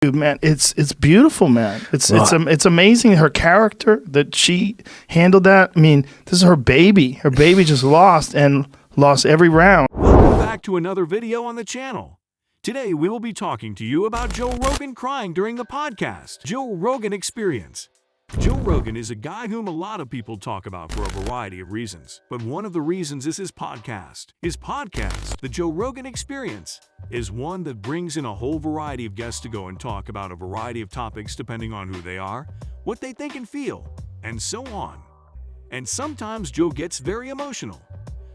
Dude, man, it's beautiful, man. It's amazing her character that she handled that. I mean, this is her baby. Her baby just lost every round. Welcome back to another video on the channel. Today we will be talking to you about Joe Rogan crying during the podcast, Joe Rogan Experience. Joe Rogan is a guy whom a lot of people talk about for a variety of reasons, but one of the reasons is his podcast. His podcast, the Joe Rogan Experience, is one that brings in a whole variety of guests to go and talk about a variety of topics depending on who they are, what they think and feel, and so on. And sometimes Joe gets very emotional.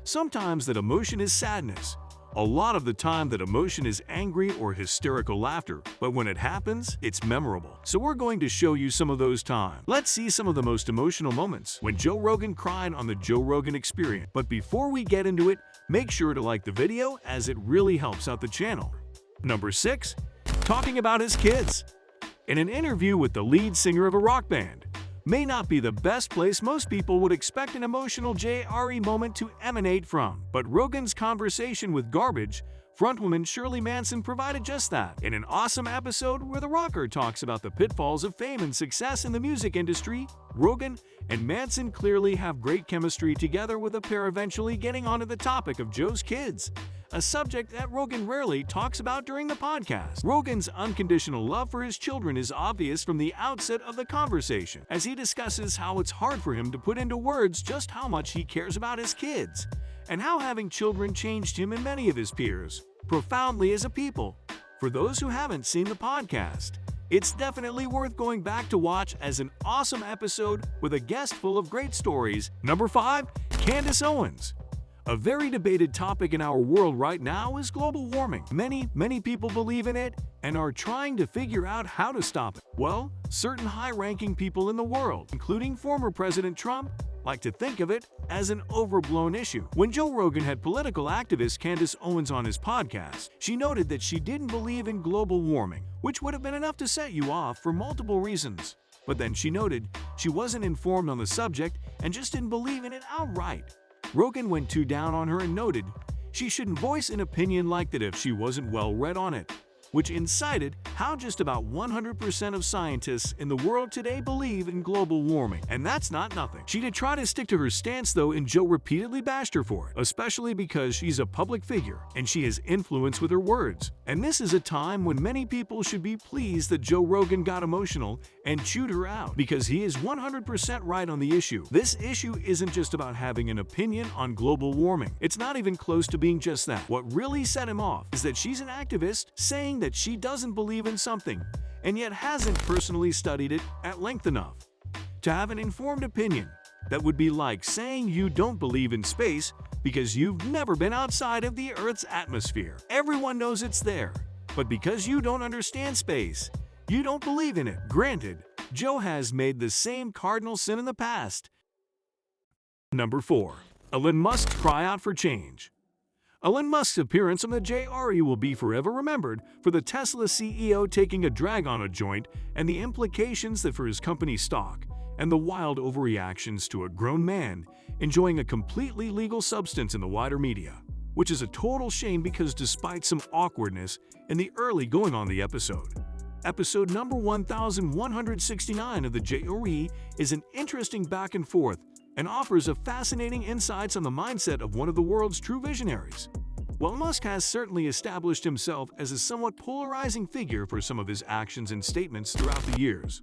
Sometimes that emotion is sadness. A lot of the time that emotion is angry or hysterical laughter, but when it happens, it's memorable. So we're going to show you some of those times. Let's see some of the most emotional moments when Joe Rogan cried on the Joe Rogan Experience. But before we get into it, make sure to like the video as it really helps out the channel. Number 6. Talking about his kids. In an interview with the lead singer of a rock band, may not be the best place most people would expect an emotional JRE moment to emanate from. But Rogan's conversation with Garbage frontwoman Shirley Manson provided just that. In an awesome episode where the rocker talks about the pitfalls of fame and success in the music industry, Rogan and Manson clearly have great chemistry together, with the pair eventually getting onto the topic of Joe's kids, a subject that Rogan rarely talks about during the podcast. Rogan's unconditional love for his children is obvious from the outset of the conversation, as he discusses how it's hard for him to put into words just how much he cares about his kids, and how having children changed him and many of his peers profoundly as a people. For those who haven't seen the podcast, it's definitely worth going back to watch, as an awesome episode with a guest full of great stories. Number 5. Candace Owens. A very debated topic in our world right now is global warming. Many people believe in it and are trying to figure out how to stop it. Well, certain high-ranking people in the world, including former President Trump, like to think of it as an overblown issue. When Joe Rogan had political activist Candace Owens on his podcast, she noted that she didn't believe in global warming, which would have been enough to set you off for multiple reasons. But then she noted she wasn't informed on the subject and just didn't believe in it outright. Rogan went too down on her and noted she shouldn't voice an opinion like that if she wasn't well read on it, which incited how just about 100% of scientists in the world today believe in global warming. And that's not nothing. She did try to stick to her stance though, and Joe repeatedly bashed her for it, especially because she's a public figure and she has influence with her words. And this is a time when many people should be pleased that Joe Rogan got emotional and chewed her out, because he is 100% right on the issue. This issue isn't just about having an opinion on global warming. It's not even close to being just that. What really set him off is that she's an activist saying that she doesn't believe in something and yet hasn't personally studied it at length enough to have an informed opinion. That would be like saying you don't believe in space because you've never been outside of the Earth's atmosphere. Everyone knows it's there, but because you don't understand space, you don't believe in it. Granted, Joe has made the same cardinal sin in the past. Number 4. Elon Musk cry out for change. Elon Musk's appearance on the JRE will be forever remembered for the Tesla CEO taking a drag on a joint and the implications that for his company's stock, and the wild overreactions to a grown man enjoying a completely legal substance in the wider media, which is a total shame, because despite some awkwardness in the early going on the episode number 1169 of the JRE is an interesting back and forth and offers a fascinating insights on the mindset of one of the world's true visionaries. While Musk has certainly established himself as a somewhat polarizing figure for some of his actions and statements throughout the years,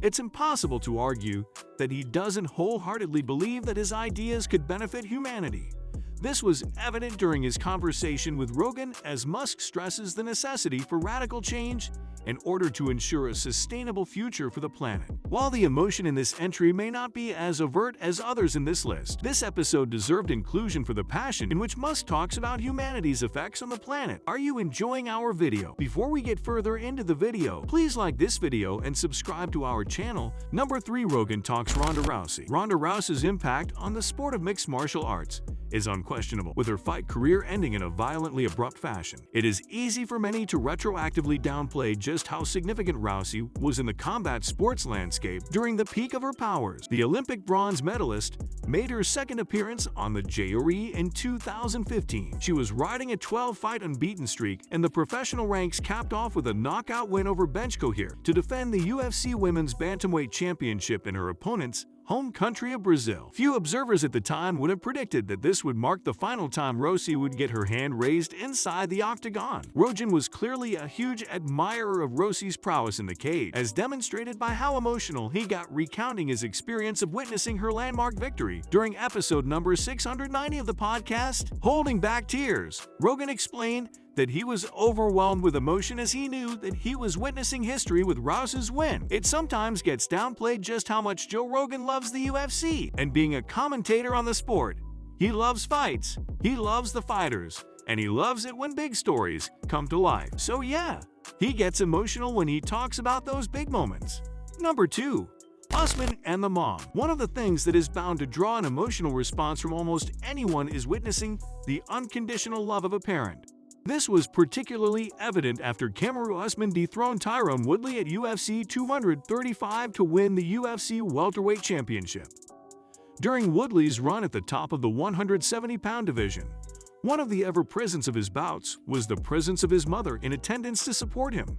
it's impossible to argue that he doesn't wholeheartedly believe that his ideas could benefit humanity. This was evident during his conversation with Rogan, as Musk stresses the necessity for radical change in order to ensure a sustainable future for the planet. While the emotion in this entry may not be as overt as others in this list, this episode deserved inclusion for the passion in which Musk talks about humanity's effects on the planet. Are you enjoying our video? Before we get further into the video, please like this video and subscribe to our channel. Number 3. Rogan talks Ronda Rousey. Ronda Rousey's impact on the sport of mixed martial arts is unquestionable, with her fight career ending in a violently abrupt fashion. It is easy for many to retroactively downplay just how significant Rousey was in the combat sports landscape during the peak of her powers. The Olympic bronze medalist made her second appearance on the JRE in 2015. She was riding a 12-fight unbeaten streak, and the professional ranks capped off with a knockout win over Bench Cohere to defend the UFC Women's Bantamweight Championship in her opponent's home country of Brazil. Few observers at the time would have predicted that this would mark the final time Rousey would get her hand raised inside the octagon. Rogan was clearly a huge admirer of Rousey's prowess in the cage, as demonstrated by how emotional he got recounting his experience of witnessing her landmark victory. During episode number 690 of the podcast, Holding Back Tears, Rogan explained that he was overwhelmed with emotion as he knew that he was witnessing history with Rousey's win. It sometimes gets downplayed just how much Joe Rogan loves the UFC and being a commentator on the sport. He loves fights, he loves the fighters, and he loves it when big stories come to life. So yeah, he gets emotional when he talks about those big moments. Number 2. Boseman and the mom. One of the things that is bound to draw an emotional response from almost anyone is witnessing the unconditional love of a parent. This was particularly evident after Kamaru Usman dethroned Tyron Woodley at UFC 235 to win the UFC welterweight championship. During Woodley's run at the top of the 170-pound division, one of the ever-presence of his bouts was the presence of his mother in attendance to support him.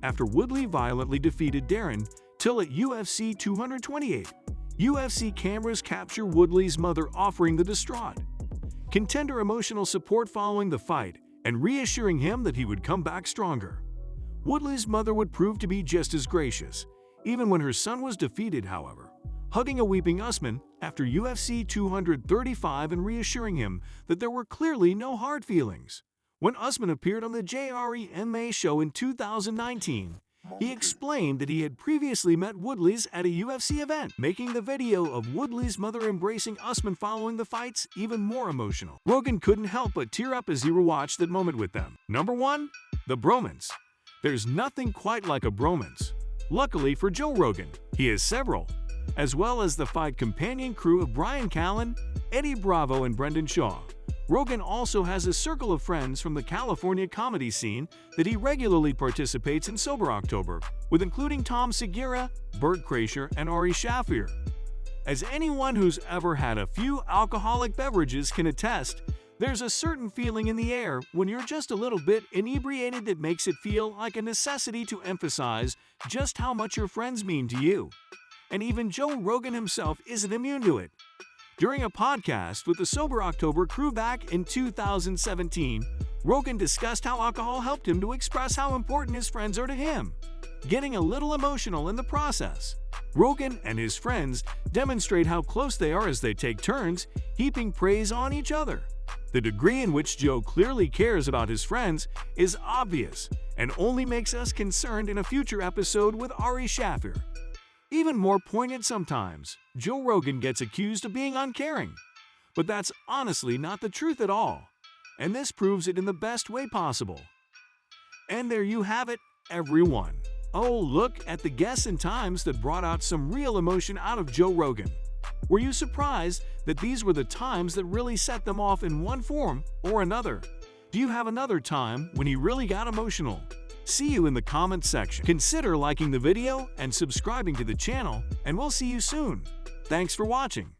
After Woodley violently defeated Darren Till at UFC 228, UFC cameras capture Woodley's mother offering the distraught contender emotional support following the fight and reassuring him that he would come back stronger. Woodley's mother would prove to be just as gracious, even when her son was defeated, however, hugging a weeping Usman after UFC 235 and reassuring him that there were clearly no hard feelings. When Usman appeared on the JRE MMA show in 2019, he explained that he had previously met Woodley's at a UFC event, making the video of Woodley's mother embracing Usman following the fights even more emotional. Rogan couldn't help but tear up as he rewatched that moment with them. Number 1. The bromance. There's nothing quite like a bromance. Luckily for Joe Rogan, he has several, as well as the fight companion crew of Brian Callen, Eddie Bravo, and Brendan Shaw. Rogan also has a circle of friends from the California comedy scene that he regularly participates in Sober October, with including Tom Segura, Bert Kreischer, and Ari Shaffir. As anyone who's ever had a few alcoholic beverages can attest, there's a certain feeling in the air when you're just a little bit inebriated that makes it feel like a necessity to emphasize just how much your friends mean to you. And even Joe Rogan himself isn't immune to it. During a podcast with the Sober October crew back in 2017, Rogan discussed how alcohol helped him to express how important his friends are to him, getting a little emotional in the process. Rogan and his friends demonstrate how close they are as they take turns heaping praise on each other. The degree in which Joe clearly cares about his friends is obvious and only makes us concerned in a future episode with Ari Shaffir. Even more poignant sometimes, Joe Rogan gets accused of being uncaring. But that's honestly not the truth at all, and this proves it in the best way possible. And there you have it, everyone. Oh, look at the guests and times that brought out some real emotion out of Joe Rogan. Were you surprised that these were the times that really set them off in one form or another? Do you have another time when he really got emotional? See you in the comments section. Consider liking the video and subscribing to the channel, and we'll see you soon. Thanks for watching.